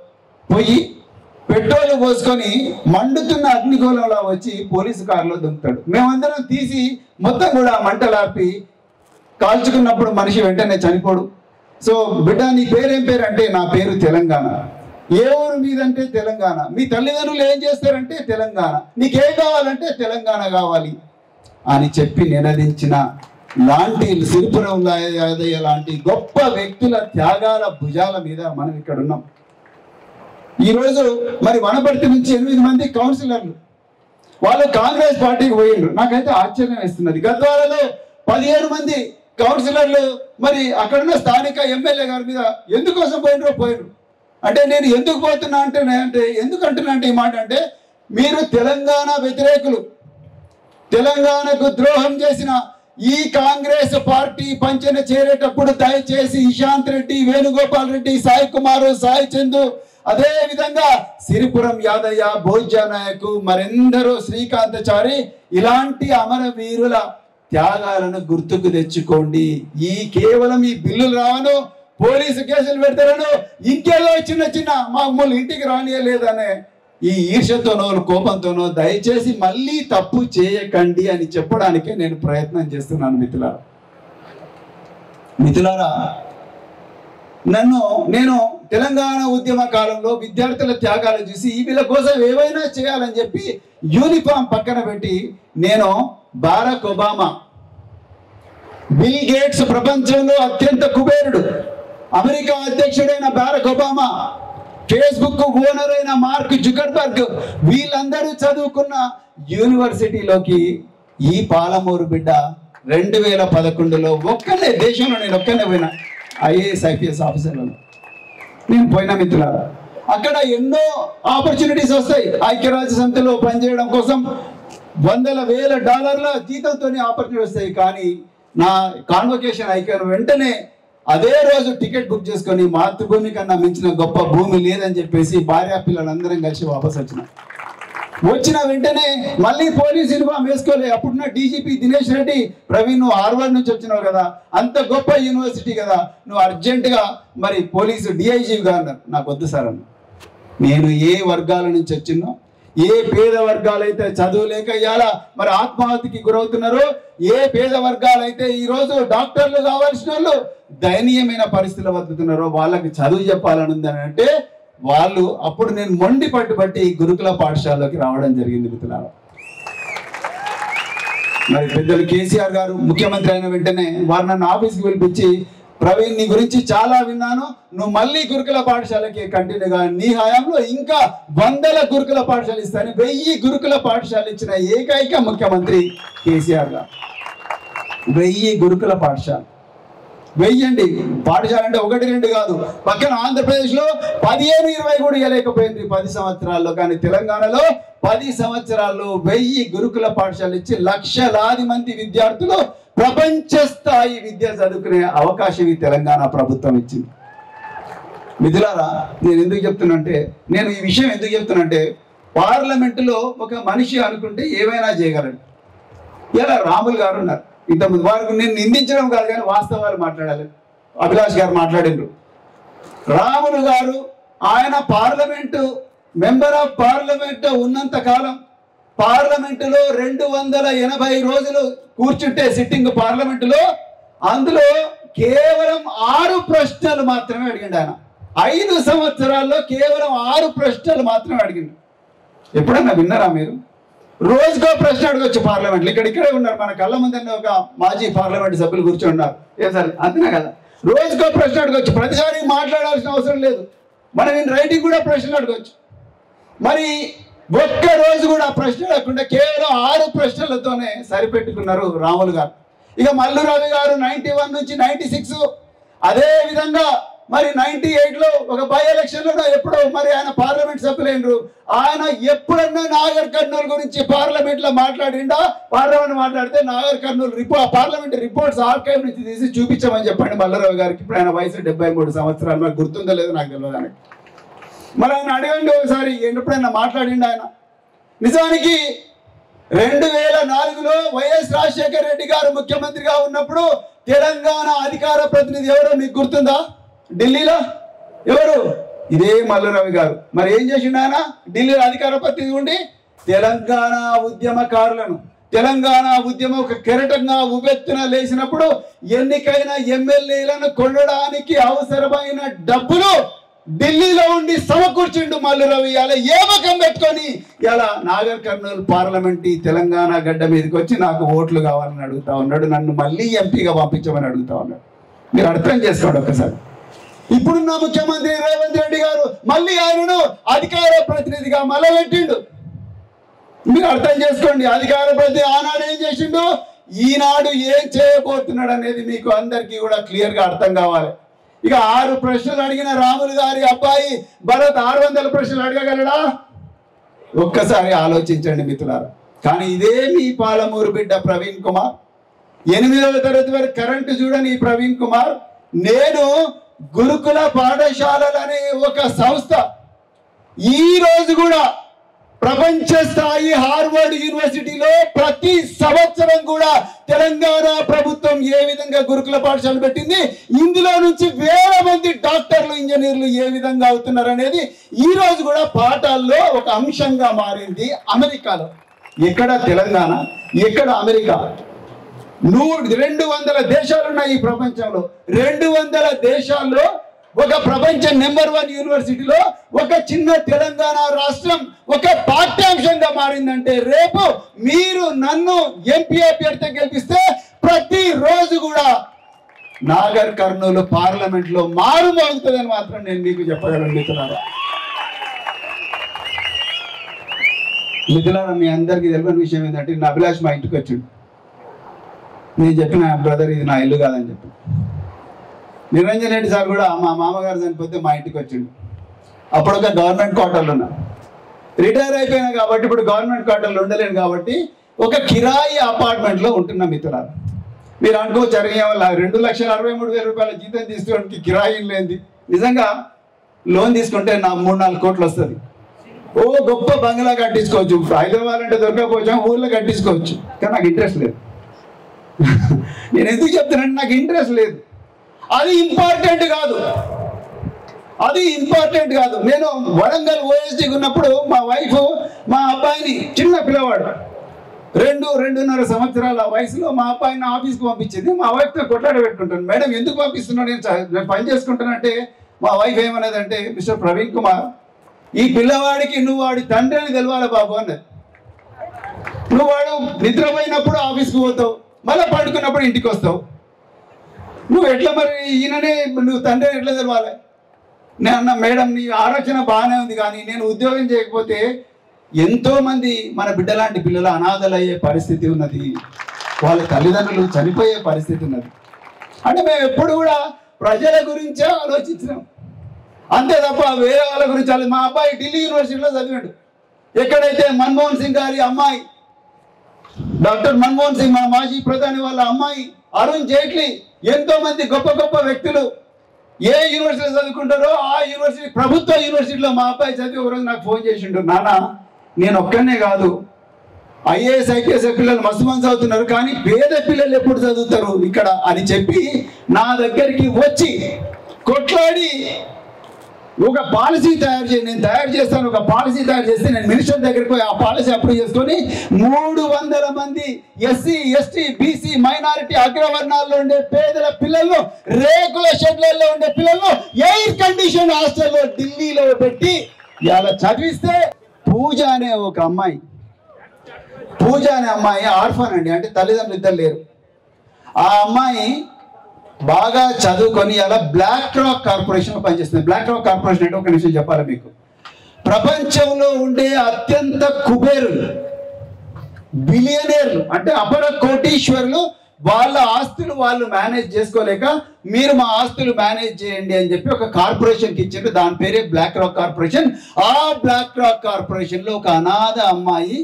పోయి పెట్రోల్ పోసుకొని మండుతున్న అగ్నిగోళంలో వచ్చి పోలీసు కారులో దుంకుతాడు. మేమందరం తీసి మొత్తం కూడా మంటలాపి కాల్చుకున్నప్పుడు మనిషి వెంటనే చనిపోడు. సో బిడ్డ నీ పేరేం పేరు అంటే నా పేరు తెలంగాణ. ఏ ఊరు మీదంటే తెలంగాణ. మీ తల్లిదండ్రులు ఏం చేస్తారంటే తెలంగాణ. నీకేం కావాలంటే తెలంగాణ కావాలి అని చెప్పి నినదించిన లాంటి సిరిపురం యాదయ్య లాంటి గొప్ప వ్యక్తుల త్యాగాల భుజాల మీద మనం ఇక్కడ ఉన్నాం. ఈరోజు మరి వనపర్తి నుంచి 8 మంది కౌన్సిలర్లు వాళ్ళు కాంగ్రెస్ పార్టీకి పోయిండ్రు. నాకైతే ఆశ్చర్యం వేస్తున్నది. గద్వాలలో 17 మంది కౌన్సిలర్లు మరి అక్కడున్న స్థానిక ఎమ్మెల్యే గారి మీద ఎందుకోసం పోయినరు అంటే నేను ఎందుకు పోతున్నా అంటే ఎందుకు అంటున్నా అంటే ఈ మాట అంటే మీరు తెలంగాణ వ్యతిరేకులు, తెలంగాణకు ద్రోహం చేసిన ఈ కాంగ్రెస్ పార్టీ పంచన చేరేటప్పుడు దయచేసి ఇషాంత్ రెడ్డి, వేణుగోపాల్ రెడ్డి, సాయి కుమార్, సాయి చందు, అదే విధంగా సిరిపురం యాదయ్య, భోజ్య నాయకు, మరెందరో శ్రీకాంతచారి ఇలాంటి అమరవీరుల త్యాగాలను గుర్తుకు తెచ్చుకోండి. ఈ కేవలం ఈ బిల్లులు రావను, పోలీసు కేసులు పెడతారను, ఇంకేదో చిన్న మమ్మల్ని ఇంటికి రానియలేదనే ఈ ఈర్ష్యతోనో కోపంతోనో దయచేసి మళ్ళీ తప్పు చేయకండి అని చెప్పడానికే నేను ప్రయత్నం చేస్తున్నాను. మిత్రులారా నేను తెలంగాణ ఉద్యమ కాలంలో విద్యార్థుల త్యాగాలు చూసి వీళ్ళ కోసం ఏవైనా చేయాలని చెప్పి యూనిఫామ్ పక్కన పెట్టి నేను బారాక్ ఒబామా, బిల్ గేట్స్ ప్రపంచంలో అత్యంత కుబేరుడు, అమెరికా అధ్యక్షుడైన బారాక్ ఒబామా, ఫేస్బుక్ ఓనర్ అయిన మార్క్ జుకర్బర్గ్ వీళ్ళందరూ చదువుకున్న యూనివర్సిటీలోకి ఈ పాలమూరు బిడ్డ 2011లో ఒక్కనే దేశంలో నేను ఒక్కనే పోయినా ఐఏఎస్ ఐపీఎస్ ఆఫీసర్లలో నేను పోయినా. మిత్రులారా అక్కడ ఎన్నో ఆపర్చునిటీస్ వస్తాయి. ఐక్యరాజ్య సమితిలో పనిచేయడం కోసం $100,000 జీతంతో ఆపర్చునిటీ వస్తాయి. కానీ నా కాన్వకేషన్ అయిపోయిన వెంటనే అదే రోజు టికెట్ బుక్ చేసుకొని మాతృభూమి కన్నా మించిన గొప్ప భూమి లేదని చెప్పేసి భార్య పిల్లలందరం కలిసి వాపస్ వచ్చిన వెంటనే మళ్ళీ పోలీస్ యూనిఫామ్ వేసుకోలే. అప్పుడున్న డీజీపీ దినేష్ రెడ్డి, ప్రవీణ్ నువ్వు హార్వర్డ్ నుంచి వచ్చినావు కదా, అంత గొప్ప యూనివర్సిటీ కదా, నువ్వు అర్జెంటుగా మరి పోలీసు డిఐజీగా అన్నారు. నాకు వద్దు సార్ అన్న. నేను ఏ వర్గాల నుంచి వచ్చినో, ఏ పేద వర్గాలైతే చదువులేక ఇవాళ మరి ఆత్మహత్యకి గురవుతున్నారో, ఏ పేద వర్గాలైతే ఈరోజు డాక్టర్లు కావాల్సిన వాళ్ళు దయనీయమైన పరిస్థితులు బతుకుతున్నారో వాళ్ళకి చదువు చెప్పాలని ఉందని అంటే వాళ్ళు అప్పుడు నేను మొండి పట్టుబట్టి గురుకుల పాఠశాలలోకి రావడం జరిగింది మిత్రులారా. మరి పెద్దలు కేసీఆర్ గారు ముఖ్యమంత్రి అయిన వెంటనే వారు నన్ను ఆఫీస్కి పిలిపించి, ప్రవీణ్ నీ గురించి చాలా విన్నాను, నువ్వు మళ్ళీ గురుకుల పాఠశాలకి కంటిన్యూగా, నీ హయాంలో ఇంకా 100 గురుకుల పాఠశాలలు ఇస్తాను. 1000 గురుకుల పాఠశాలలు ఇచ్చిన ఏకైక ముఖ్యమంత్రి కేసీఆర్ గారు. 1000 గురుకుల పాఠశాల. 1000 అండి పాఠశాల అంటే 1-2 కాదు. పక్కన ఆంధ్రప్రదేశ్లో 15-20 కూడా ఇవ్వలేకపోయింది 10 సంవత్సరాల్లో. కానీ తెలంగాణలో 10 సంవత్సరాల్లో 1000 గురుకుల పాఠశాలలు ఇచ్చి లక్షలాది మంది విద్యార్థులు ప్రపంచ స్థాయి విద్య చదువుకునే అవకాశం ఈ తెలంగాణ ప్రభుత్వం ఇచ్చింది. మిథులారా, నేను ఎందుకు చెప్తున్నంటే, నేను ఈ విషయం ఎందుకు చెప్తున్నంటే, పార్లమెంటులో ఒక మనిషి అనుకుంటే ఏమైనా చేయగలడు. ఇలా రాములు గారు ఉన్నారు. ఇంతకుముందు వారికి నేను నిందించడం కాదు కానీ వాస్తవాలు మాట్లాడాలి. అభిలాష్ గారు మాట్లాడిండ్రు. రాములు గారు ఆయన పార్లమెంటు మెంబర్ ఆఫ్ పార్లమెంట్ ఉన్నంత కాలం పార్లమెంటులో 280 రోజులు కూర్చుంటే సిట్టింగ్ పార్లమెంటులో అందులో కేవలం 6 ప్రశ్నలు మాత్రమే అడిగిండు ఆయన. 5 సంవత్సరాల్లో కేవలం 6 ప్రశ్నలు మాత్రమే అడిగిండు. ఎప్పుడన్నా విన్నారా మీరు? రోజుకో ప్రశ్న అడగొచ్చు పార్లమెంట్లో. ఇక్కడే ఉన్నారు మన కళ్ళ ముందన్న ఒక మాజీ పార్లమెంట్ సభ్యులు కూర్చొని ఉన్నారు. ఏం సార్ అంతేనా కదా? రోజుకో ప్రశ్న అడగొచ్చు. ప్రతిసారి మాట్లాడాల్సిన అవసరం లేదు. మనం రైటింగ్ కూడా ప్రశ్నలు అడగొచ్చు. మరి ఒక్క రోజు కూడా ప్రశ్న లేకుండా కేవలం 6 ప్రశ్నలతోనే సరిపెట్టుకున్నారు రాములు గారు. ఇక మల్లు రవి గారు 91 నుంచి 96, అదే విధంగా మరి 98లో ఒక బై ఎలక్షన్లో ఎప్పుడో మరి ఆయన పార్లమెంట్ సభ్యులైనరు. ఆయన ఎప్పుడన్నా నాగర్ కర్నూలు గురించి పార్లమెంట్లో మాట్లాడిండా? పార్లమెంట్ మాట్లాడితే Nagar Kurnool parliament reports archive నుంచి తీసి చూపించమని చెప్పండి మల్లురావు గారికి. ఇప్పుడు ఆయన వయసు 73 సంవత్సరాలు. మరి గుర్తుందో లేదో నాకు తెలియదు ఆయనకి. మరి ఆయన అడగండి ఒకసారి, ఎప్పుడైనా మాట్లాడిండు ఆయన? నిజానికి 2004లో వైఎస్ రాజశేఖర రెడ్డి గారు ముఖ్యమంత్రిగా ఉన్నప్పుడు తెలంగాణ అధికార ప్రతినిధి ఎవరో మీకు గుర్తుందా? ఢిల్లీలో ఎవరు? ఇదే మల్లురవి గారు. మరి ఏం చేసిండు ఆయన? ఢిల్లీలో అధికార ప్రతినిధి ఉండి తెలంగాణ ఉద్యమకారులను, తెలంగాణ ఉద్యమం ఒక కెరటంగా ఉపెత్తున లేచినప్పుడు ఎన్నికైన ఎమ్మెల్యేలను కొనడానికి అవసరమైన డబ్బులు ఢిల్లీలో ఉండి సమకూర్చిండు మల్లురవి. ఇలా ఏ ముఖం పెట్టుకొని ఇలా నాగర్ కర్నూలు పార్లమెంట్ తెలంగాణ గడ్డ మీదకి వచ్చి నాకు ఓట్లు కావాలని అడుగుతా ఉన్నాడు. నన్ను మళ్ళీ ఎంపీగా పంపించమని అడుగుతా ఉన్నాడు. మీరు అర్థం చేసుకోండి ఒకసారి. ఇప్పుడున్న ముఖ్యమంత్రి రేవంత్ రెడ్డి గారు మళ్ళీ ఆయనను అధికార ప్రతినిధిగా మళ్ళీ పెట్టిండు. మీరు అర్థం చేసుకోండి. అధికార ప్రతినిధి ఆనాడు ఏం చేసిండు, ఈనాడు ఏం చేయబోతున్నాడు అనేది మీకు అందరికీ కూడా క్లియర్గా అర్థం కావాలి. ఇక 6 ప్రశ్నలు అడిగిన రాములు గారి అబ్బాయి భరత్ 600 ప్రశ్నలు అడగగలడా? ఒక్కసారి ఆలోచించండి మిత్రులారా. కానీ ఇదే మీ పాలమూరు బిడ్డ ప్రవీణ్ కుమార్, 8వ తరగతి వరకు కరెంటు చూడని ఈ ప్రవీణ్ కుమార్, నేను గురుకుల పాఠశాలలనే ఒక సంస్థ ఈ రోజు కూడా ప్రపంచ స్థాయి హార్వర్డ్ యూనివర్సిటీలో ప్రతి సంవత్సరం కూడా తెలంగాణ ప్రభుత్వం ఏ విధంగా గురుకుల పాఠశాలలు పెట్టింది, ఇందులో నుంచి వేల మంది డాక్టర్లు, ఇంజనీర్లు ఏ విధంగా అవుతున్నారు అనేది ఈ రోజు కూడా పాఠాల్లో ఒక అంశంగా మారింది అమెరికాలో. ఎక్కడ తెలంగాణ, ఎక్కడ అమెరికా? 200 దేశాలు ఉన్నాయి ఈ ప్రపంచంలో. 200 దేశాల్లో ఒక ప్రపంచ నెంబర్ 1 యూనివర్సిటీలో ఒక చిన్న తెలంగాణ రాష్ట్రం ఒక పాఠ్యాంశంగా మారిందంటే, రేపు మీరు నన్ను ఎంపీ అభ్యర్థిగా గెలిపిస్తే ప్రతిరోజు కూడా నాగర్ కర్నూలు పార్లమెంట్ లో మారు మోగుతుందని మాత్రం నేను మీకు చెప్పగలను మిత్రులారా. మిత్రులారా, మీ అందరికీ తెలియని విషయం ఏంటంటే, నా అభిలాష్ మా ఇంటికి వచ్చిండు. నేను చెప్పిన బ్రదర్ ఇది నా ఇల్లు కాదని చెప్పి. నిరంజన్ రెడ్డి సార్ కూడా మా మామగారు చనిపోతే మా ఇంటికి వచ్చిండు. అప్పుడు ఒక గవర్నమెంట్ క్వార్టర్లు ఉన్నా, రిటైర్ అయిపోయినా కాబట్టి ఇప్పుడు గవర్నమెంట్ క్వార్టర్లు ఉండలేను కాబట్టి ఒక కిరాయి అపార్ట్మెంట్లో ఉంటున్నా మిత్రులారా. మీరు అనుకోవచ్చు అడిగే వల్ల 2,63,000 రూపాయల జీతం తీసుకోవడానికి కిరాయి లేనిది. నిజంగా లోన్ తీసుకుంటే నా 3-4 కోట్లు వస్తుంది. ఓ గొప్ప బంగ్లా కట్టించుకోవచ్చు. హైదరాబాద్ అంటే దొరకకపోవచ్చు, ఊళ్ళో కట్టించుకోవచ్చు. కానీ నాకు ఇంట్రెస్ట్ లేదు. నేను ఎందుకు చెప్తున్నానంటే నాకు ఇంట్రెస్ట్ లేదు. అది ఇంపార్టెంట్ కాదు. నేను వరంగల్ ఓఎస్డీకి ఉన్నప్పుడు మా వైఫ్ మా అబ్బాయిని, చిన్న పిల్లవాడు 2-2.5 సంవత్సరాల వయసులో మా అబ్బాయిని ఆఫీస్కి పంపించింది. మా వైఫ్తో కొట్లాడ పెట్టుకుంటాను. మేడం ఎందుకు పంపిస్తున్నాను, నేను పని చేసుకుంటానంటే మా వైఫ్ ఏమన్నదంటే, మిస్టర్ ప్రవీణ్ కుమార్, ఈ పిల్లవాడికి నువ్వు వాడి తండ్రి అని తెలవాలి బాబు అన్నది. నువ్వు వాడు నిద్రపోయినప్పుడు ఆఫీస్కి పోతావు, మళ్ళీ పడుకున్నప్పుడు ఇంటికి వస్తావు. నువ్వు ఎట్లా మరి ఈయననే నువ్వు తండ్రి ఎట్లా తెలవాలి? నేను అన్న, మేడం నీ ఆలోచన బాగానే ఉంది, కానీ నేను ఉద్యోగం చేయకపోతే ఎంతోమంది మన బిడ్డలాంటి పిల్లలు అనాథలయ్యే పరిస్థితి ఉన్నది, వాళ్ళ తల్లిదండ్రులు చనిపోయే పరిస్థితి ఉన్నది. అంటే మేము ఎప్పుడు కూడా ప్రజల గురించే ఆలోచించినాం, అంతే తప్ప వేరే వాళ్ళ గురించి. మా అబ్బాయి ఢిల్లీ యూనివర్సిటీలో చదివాడు. ఎక్కడైతే మన్మోహన్ సింగ్ గారి అమ్మాయి, డాక్టర్ మన్మోహన్ సింగ్, మా మాజీ ప్రధాని వాళ్ళ అమ్మాయి, అరుణ్ జైట్లీ, ఎంతో మంది గొప్ప గొప్ప వ్యక్తులు ఏ యూనివర్సిటీలో చదువుకుంటారో ఆ యూనివర్సిటీ, ప్రభుత్వ యూనివర్సిటీలో మా అబ్బాయి చదివి ఒకరోజు నాకు ఫోన్ చేసిండు, నాన్న నేను ఒక్కనే కాదు, ఐఏఎస్ ఐపీఎస్ పిల్లలు మస్తు మంది చదువుతున్నారు, కానీ పేద పిల్లలు ఎప్పుడు చదువుతారు ఇక్కడ అని చెప్పి నా దగ్గరికి వచ్చి కొట్లాడి ఒక పాలసీ నేను తయారు చేస్తాను, ఒక పాలసీ తయారు చేస్తే నేను మినిస్టర్ దగ్గరికి పోయి ఆ పాలసీ అప్రూవ్ చేసుకొని 300 మంది ఎస్సీ ఎస్టీ బీసీ మైనారిటీ అగ్రవర్ణాల్లో ఉండే పేదల పిల్లలను, రేకుల షెడ్లలో ఉండే పిల్లలను ఎయిర్ కండిషన్ హాస్టల్లో ఢిల్లీలో పెట్టి ఇలా చదివిస్తే పూజ అనే అమ్మాయి ఆర్ఫన్ అండి, అంటే తల్లిదండ్రులు ఇద్దరు లేరు. ఆ అమ్మాయి బాగా చదువుకొని అలా బ్లాక్ రాక్ కార్పొరేషన్లో పనిచేస్తుంది. బ్లాక్ రాక్ కార్పొరేషన్ అంటే ఒక నిమిషం చెప్పాలి మీకు, ప్రపంచంలో ఉండే అత్యంత కుబేరులు, బిలియనీర్లు అంటే అపర కోటీశ్వరులు, వాళ్ళ ఆస్తులు వాళ్ళు మేనేజ్ చేసుకోలేక మీరు మా ఆస్తులు మేనేజ్ చేయండి అని చెప్పి ఒక కార్పొరేషన్కి ఇచ్చారు. దాని పేరే బ్లాక్ రాక్ కార్పొరేషన్. ఆ బ్లాక్ రాక్ కార్పొరేషన్లో ఒక అనాథ అమ్మాయి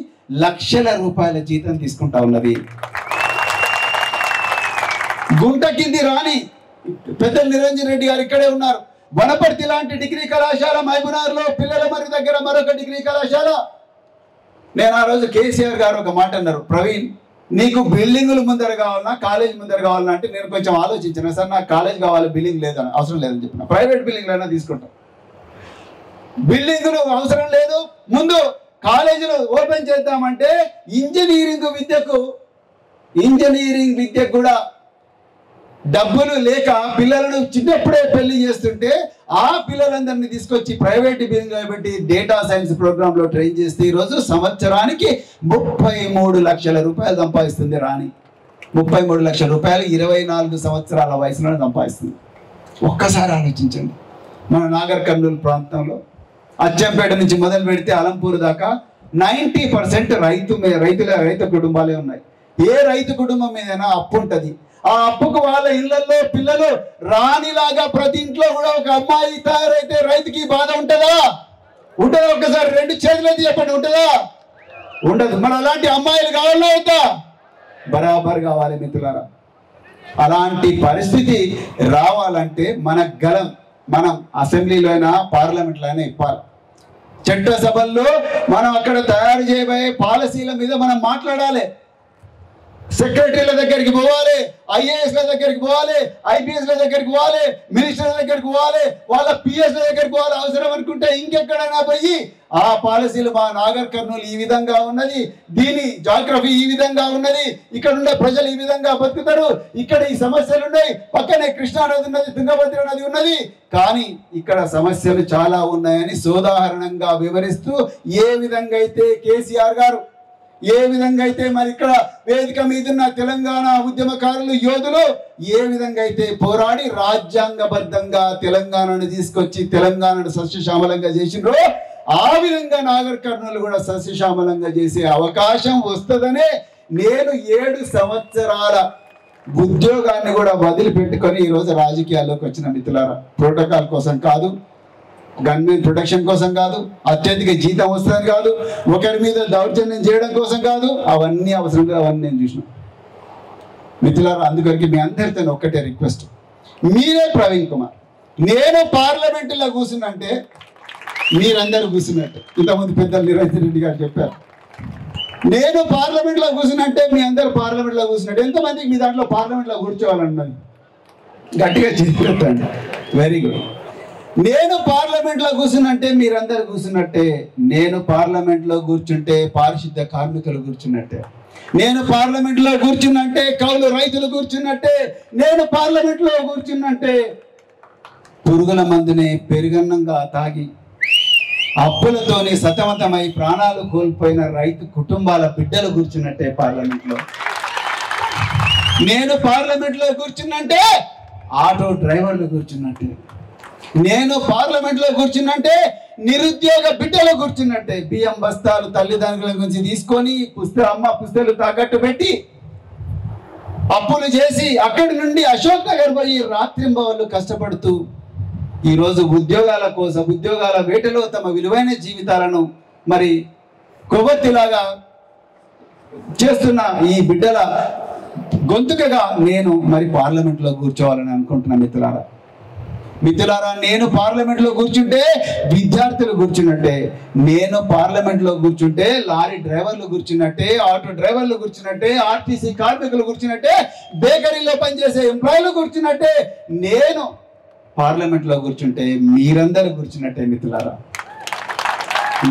లక్షల రూపాయల జీతం తీసుకుంటా ఉన్నది. గుంట కింది రాణి పెద్ద నిరంజన్ రెడ్డి గారు ఇక్కడే ఉన్నారు. వనపర్తి లాంటి డిగ్రీ కళాశాల, మహబూబ్నగర్లో పిల్లల మరి దగ్గర మరొక డిగ్రీ కళాశాల. నేను ఆ రోజు కేసీఆర్ గారు ఒక మాట అన్నారు, ప్రవీణ్ నీకు బిల్డింగులు ముందర కావాలన్నా కాలేజ్ ముందర కావాలన్నా అంటే నేను కొంచెం ఆలోచించాను. సార్ నాకు కాలేజ్ కావాలి, బిల్డింగ్ లేదని అవసరం లేదని చెప్పిన, ప్రైవేట్ బిల్డింగ్లు అయినా తీసుకుంటాం, బిల్డింగులు అవసరం లేదు, ముందు కాలేజీలు ఓపెన్ చేద్దామంటే ఇంజనీరింగ్ విద్యకు కూడా డబ్బులు లేక పిల్లలను చిన్నప్పుడే పెళ్లి చేస్తుంటే ఆ పిల్లలందరినీ తీసుకొచ్చి ప్రైవేట్ బిల్డింగ్ పెట్టి డేటా సైన్స్ ప్రోగ్రాంలో ట్రైన్ చేస్తే ఈరోజు సంవత్సరానికి 33 లక్షల రూపాయలు సంపాదిస్తుంది రాణి. 33 లక్షల రూపాయలు 24 సంవత్సరాల వయసులోనే సంపాదిస్తుంది. ఒక్కసారి ఆలోచించండి. మన నాగర్ కర్నూలు ప్రాంతంలో అచ్చంపేట నుంచి మొదలు పెడితే అలంపూర్ దాకా 90% రైతు కుటుంబాలే ఉన్నాయి. ఏ రైతు కుటుంబం మీదైనా అప్పు ఉంటుంది. ఆ అప్పుకు వాళ్ళ ఇళ్లలో పిల్లలు రాణిలాగా ప్రతి ఇంట్లో కూడా ఒక అమ్మాయి తయారైతే రైతుకి బాధ ఉంటుందా? ఉంటుందా? ఒక్కసారి 2 చేతులైతే చెప్పండి, ఉంటుందా? ఉండదు. మరి అలాంటి అమ్మాయిలు కావాలా అవుతా? బరాబర్ కావాలి మిత్రులారా. అలాంటి పరిస్థితి రావాలంటే మనం అసెంబ్లీలో అయినా పార్లమెంట్లో అయినా ఇప్పాలి. చట్టసభల్లో మనం అక్కడ తయారు చేయబోయే పాలసీల మీద మనం మాట్లాడాలి. సెక్రటరీల దగ్గరికి పోవాలి, ఐఏఎస్ల దగ్గరికి పోవాలి, ఐపీఎస్ల దగ్గరికి పోవాలి, మినిస్టర్ల దగ్గరికి పోవాలి, వాళ్ళ పిఎస్ల దగ్గరికి పోవాలి. అవసరం అనుకుంటే ఇంకెక్కడైనా పోయి ఆ పాలసీలు మా నాగర్ కర్నూలు ఈ విధంగా ఉన్నది, దీని జాగ్రఫీ ఈ విధంగా ఉన్నది, ఇక్కడ ఉండే ప్రజలు ఈ విధంగా బతుకుతారు, ఇక్కడ ఈ సమస్యలు ఉన్నాయి, పక్కనే కృష్ణా నది ఉన్నది, తుంగభద్ర నది ఉన్నది, కానీ ఇక్కడ సమస్యలు చాలా ఉన్నాయని సోదాహరణంగా వివరిస్తూ ఏ విధంగా అయితే కేసీఆర్ గారు, ఏ విధంగా అయితే మరి ఇక్కడ వేదిక మీద ఉన్న తెలంగాణ ఉద్యమకారులు యోధులు ఏ విధంగా అయితే పోరాడి రాజ్యాంగబద్ధంగా తెలంగాణను తీసుకొచ్చి తెలంగాణను సస్యశ్యామలంగా చేసిండ్రో ఆ విధంగా నాగర్ కర్నూలు కూడా సస్యశ్యామలంగా చేసే అవకాశం వస్తుందనే నేను 7 సంవత్సరాల ఉద్యోగాన్ని కూడా వదిలిపెట్టుకొని ఈరోజు రాజకీయాల్లోకి వచ్చిన మిత్రులారా. ప్రోటోకాల్ కోసం కాదు, గన్మెన్ ప్రొటెక్షన్ కోసం కాదు, అత్యధిక జీతం వస్తుంది కాదు, ఒకరి మీద దౌర్జన్యం చేయడం కోసం కాదు, అవన్నీ అవసరం కాదు. అవన్నీ నేను చూసిన మిత్రులారా, అందుకొరికి మీ అందరితో ఒక్కటే రిక్వెస్ట్, మీరే ప్రవీణ్ కుమార్. నేను పార్లమెంటులో కూర్చున్నంటే మీరందరూ కూర్చున్నట్టు. ఇంతకుముందు పెద్దలు నిరంజన్ రెడ్డి గారు చెప్పారు, నేను పార్లమెంట్లో కూర్చున్నట్టే మీ అందరూ పార్లమెంట్లో కూర్చున్నట్టు. ఎంతమందికి మీ దాంట్లో పార్లమెంట్లో కూర్చోవాలన్నది గట్టిగా చెప్పండి. Very good. నేను పార్లమెంట్లో కూర్చున్నట్టే మీరందరూ కూర్చున్నట్టే. నేను పార్లమెంట్లో కూర్చుంటే పారిశుద్ధ కార్మికులు కూర్చున్నట్టే. నేను పార్లమెంట్లో కూర్చున్నట్టే కౌలు రైతులు కూర్చున్నట్టే. నేను పార్లమెంట్లో కూర్చున్నట్టే పురుగుల మందుని పెరుగన్నంగా తాగి అప్పులతోని సతమతమై ప్రాణాలు కోల్పోయిన రైతు కుటుంబాల బిడ్డలు కూర్చున్నట్టే పార్లమెంట్లో. నేను పార్లమెంట్లో కూర్చున్నట్టే ఆటో డ్రైవర్లు కూర్చున్నట్టే. నేను పార్లమెంట్లో కూర్చున్నట్టే నిరుద్యోగ బిడ్డలు కూర్చున్నట్టే. బియ్యం బస్తాలు తల్లిదండ్రుల గురించి తీసుకొని అమ్మ పుస్తకాలు తాకట్టు పెట్టి అప్పులు చేసి అక్కడి నుండి అశోక్ నగర్ పోయి రాత్రింబవళ్ళు కష్టపడుతూ ఈరోజు ఉద్యోగాల కోసం ఉద్యోగాల వేటలో తమ విలువైన జీవితాలను మరి కొవ్వొత్తిలాగా చేస్తున్న ఈ బిడ్డల గొంతుకగా నేను మరి పార్లమెంట్లో కూర్చోవాలని అనుకుంటున్నా. మిత్రులారా, నేను పార్లమెంట్లో కూర్చుంటే విద్యార్థులు కూర్చున్నట్టే. నేను పార్లమెంట్లో కూర్చుంటే లారీ డ్రైవర్లు కూర్చున్నట్టే, ఆటో డ్రైవర్లు కూర్చున్నట్టే, ఆర్టీసీ కార్మికులు కూర్చున్నట్టే, బేకరీలో పనిచేసే ఎంప్లాయీలు కూర్చున్నట్టే. నేను పార్లమెంట్లో కూర్చుంటే మీరందరూ కూర్చున్నట్టే. మిత్రులారా,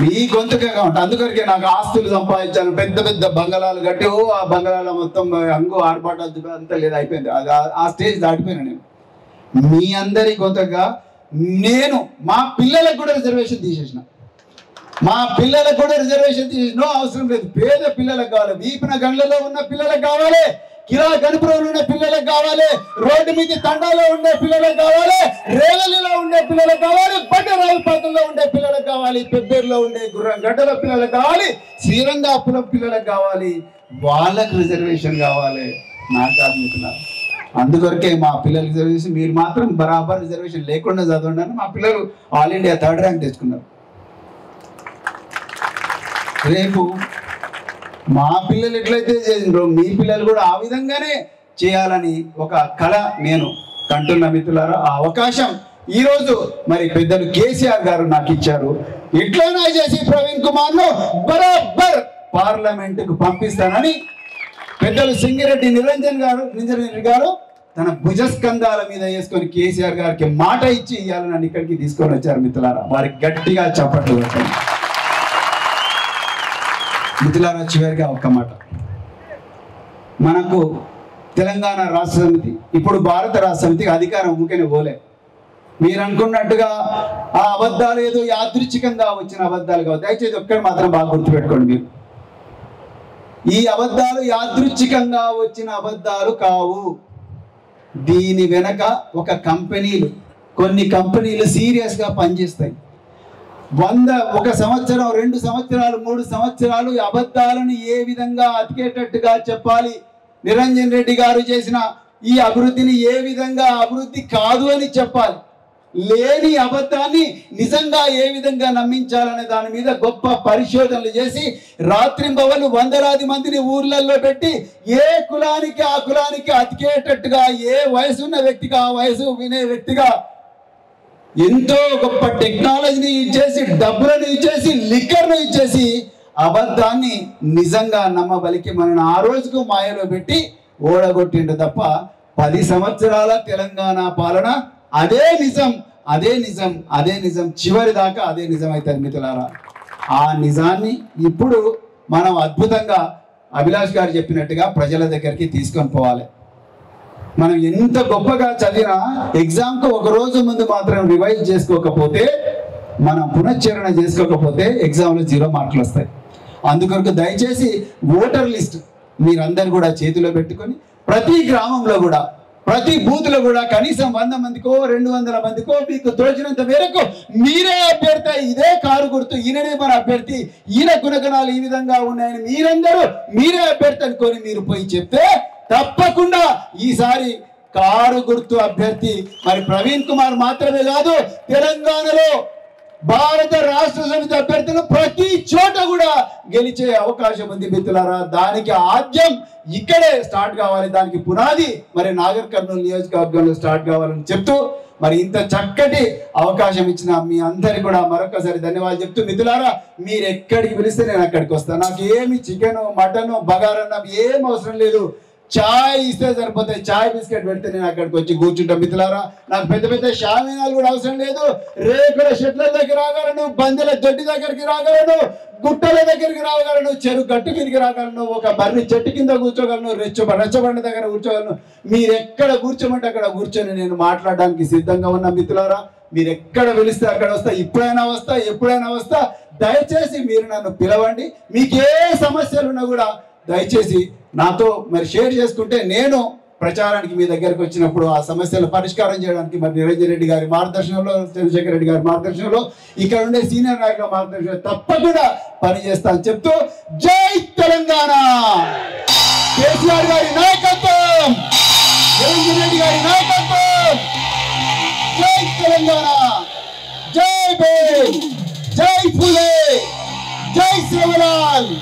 మీ గొంతుకగా ఉంటాయి. అందుకొరకే నాకు ఆస్తులు సంపాదించాను, పెద్ద పెద్ద బంగళాలు కట్టి ఆ బంగళాల మొత్తం అంగు ఆర్పాటాలు అంతా లేదు, అయిపోయింది. ఆ స్టేజ్ దాటిపోయినా నేను. మీ అందరి గొంతుగా నేను మా పిల్లలకు కూడా రిజర్వేషన్ తీసేసిన. మా పిల్లలకు కూడా రిజర్వేషన్ తీసేసిన అవసరం లేదు. పేద పిల్లలకు కావాలి, వీపిన గండ్లలో ఉన్న పిల్లలకు కావాలి, కిరా గణపురంలో ఉండే పిల్లలకు కావాలి, రోడ్డు మీద తండాలో ఉండే పిల్లలకు కావాలి, రేవల్లిలో ఉండే పిల్లలకు కావాలి, బట్టరావుపాతంలో ఉండే పిల్లలకు కావాలి, పెబ్బేరులో ఉండే గడ్డల పిల్లలకు కావాలి, శ్రీరంగాపురం పిల్లలకు కావాలి. వాళ్ళకు రిజర్వేషన్ కావాలి, నాకు కాదు. అందుకొరకే మా పిల్లలకి రిజర్వేషన్, మీరు మాత్రం బరాబర్ రిజర్వేషన్ లేకుండా చదవండి. మా పిల్లలు ఆల్ ఇండియా 3rd ర్యాంక్ తెచ్చుకున్నారు. రేపు మా పిల్లలు ఎట్లయితే చేసిండ్రో మీ పిల్లలు కూడా ఆ విధంగానే చేయాలని ఒక కళ నేను కంటున్న. మిత్రులారా, ఆ అవకాశం ఈరోజు మరి పెద్దలు కేసీఆర్ గారు నాకు ఇచ్చారు. ఎట్లైనా చేసి ప్రవీణ్ కుమార్ను బరాబర్ పార్లమెంటుకు పంపిస్తానని పెద్దలు సింగిరెడ్డి నిరంజన్ రెడ్డి గారు తన భుజస్కంధాల మీద వేసుకొని కేసీఆర్ గారికి మాట ఇచ్చి ఇవ్వాలని నన్ను ఇక్కడికి తీసుకొని వచ్చారు. మిత్రులారా, వారికి గట్టిగా చప్పట్లు కొట్టండి. మిత్రులారా, చివరిగా ఒక్క మాట, మనకు తెలంగాణ రాష్ట్ర సమితి, ఇప్పుడు భారత రాష్ట్ర సమితికి అధికారం ఊరికనే పోలే. మీరు అనుకున్నట్టుగా ఆ అబద్ధాలు ఏదో యాదృచ్ఛికంగా వచ్చిన అబద్ధాలు కావు. దయచేసి ఒక్కటి మాత్రం బాగా గుర్తుపెట్టుకోండి. మీరు ఈ అబద్ధాలు యాదృచ్ఛికంగా వచ్చిన అబద్ధాలు కావు. దీని వెనక కొన్ని కంపెనీలు సీరియస్గా పనిచేస్తాయి. 1 సంవత్సరం, 2 సంవత్సరాలు, 3 సంవత్సరాలు అబద్ధాలను ఏ విధంగా అతికేటట్టుగా చెప్పాలి, నిరంజన్ రెడ్డి గారు చేసిన ఈ అభివృద్ధిని ఏ విధంగా అభివృద్ధి కాదు అని చెప్పాలి, లేని అబద్ధాన్ని నిజంగా ఏ విధంగా నమ్మించాలనే దాని మీద గొప్ప పరిశోధనలు చేసి రాత్రింబవళ్ళు వందలాది మందిని ఊర్లలో పెట్టి ఏ కులానికి ఆ కులానికి అతికేటట్టుగా, ఏ వయసు ఉన్న వ్యక్తిగా ఆ వయసు వినే వ్యక్తిగా ఎంతో గొప్ప టెక్నాలజీని ఇచ్చేసి, డబ్బులను ఇచ్చేసి, లిక్కర్ను ఇచ్చేసి అబద్ధాన్ని నిజంగా నమ్మబలికి మనల్ని ఆ రోజుకు మాయలో పెట్టి ఓడగొట్టిండు తప్ప 10 సంవత్సరాల తెలంగాణ పాలన అదే నిజం చివరి దాకా అదే నిజం అవుతుంది. మిత్రులారా, ఆ నిజాన్ని ఇప్పుడు మనం అద్భుతంగా అభిలాష్ గారు చెప్పినట్టుగా ప్రజల దగ్గరికి తీసుకొని పోవాలి. మనం ఎంత గొప్పగా చదివినా ఎగ్జామ్కు 1 రోజు ముందు మాత్రం రివైజ్ చేసుకోకపోతే, మనం పునశ్చరణ చేసుకోకపోతే ఎగ్జామ్లో 0 మార్కులు వస్తాయి. అందుకొరకు దయచేసి ఓటర్ లిస్ట్ మీరందరూ కూడా చేతిలో పెట్టుకొని ప్రతి గ్రామంలో కూడా, ప్రతి బూత్లో కూడా కనీసం 100 మందికో 200 మందికో మీకు తోచినంత మేరకు మీరే అభ్యర్థి, ఇదే కారు గుర్తు, ఈయననే మన అభ్యర్థి, ఈయన గుణగణాలు ఈ విధంగా ఉన్నాయని మీరే అభ్యర్థి అనుకొని మీరు పోయి చెప్తే తప్పకుండా ఈసారి కారు గుర్తు అభ్యర్థి మరి ప్రవీణ్ కుమార్ మాత్రమే కాదు, తెలంగాణలో భారత రాష్ట్ర సమితి అభ్యర్థులు ప్రతి చోట కూడా గెలిచే అవకాశం ఉంది మిత్రులారా. దానికి ఆద్యం ఇక్కడే స్టార్ట్ కావాలి, దానికి పునాది మరి నాగర్ కర్నూలు నియోజకవర్గంలో స్టార్ట్ కావాలని చెప్తూ మరి ఇంత చక్కటి అవకాశం ఇచ్చిన మీ అందరికి కూడా మరొకసారి ధన్యవాదాలు చెప్తూ మిత్రులారా, మీరు ఎక్కడికి పిలిస్తే నేను అక్కడికి వస్తాను. నాకు ఏమి చికెన్ మటన్ బగారన్నం ఏం అవసరం లేదు, చాయ్ ఇస్తే సరిపోతాయి. చాయ్ బిస్కెట్ పెడితే నేను అక్కడికి వచ్చి కూర్చుంటాం మిత్రులారా. నాకు పెద్ద పెద్ద షామీనాలు కూడా అవసరం లేదు. రేకుల షెట్ల దగ్గర రాగలను, బందెల దొడ్డి దగ్గరికి రాగలను, గుట్టల దగ్గరికి రాగలను, చెరువు గట్టు కిందకి రాగలను, ఒక బర్రి చెట్టు కింద కూర్చోగలను, రెచ్చబండ దగ్గర కూర్చోగలను. మీరు ఎక్కడ కూర్చోమంటే అక్కడ కూర్చొని నేను మాట్లాడడానికి సిద్ధంగా ఉన్నా మిత్రులారా. మీరు ఎక్కడ పిలిస్తే అక్కడ వస్తా, ఇప్పుడైనా వస్తా, ఎప్పుడైనా వస్తా. దయచేసి మీరు నన్ను పిలవండి. మీకు ఏ సమస్యలు ఉన్నా కూడా దయచేసి నాతో మరి షేర్ చేసుకుంటే నేను ప్రచారానికి మీ దగ్గరకు వచ్చినప్పుడు ఆ సమస్యలు పరిష్కారం చేయడానికి మరి నిరంజన్ రెడ్డి గారి మార్గదర్శనంలో, చంద్రశేఖర్ రెడ్డి గారి మార్గదర్శనంలో, ఇక్కడ ఉండే సీనియర్ నాయకుల మార్గదర్శనంలో తప్పకుండా పనిచేస్తా అని చెప్తూ జై తెలంగాణ, కేసీఆర్ గారి నాయకత్వం, నిరంజన్ రెడ్డి గారి నాయకత్వం, జై తెలంగాణ, జై భీమ్, జై ఫులే, జై సేవలాల్.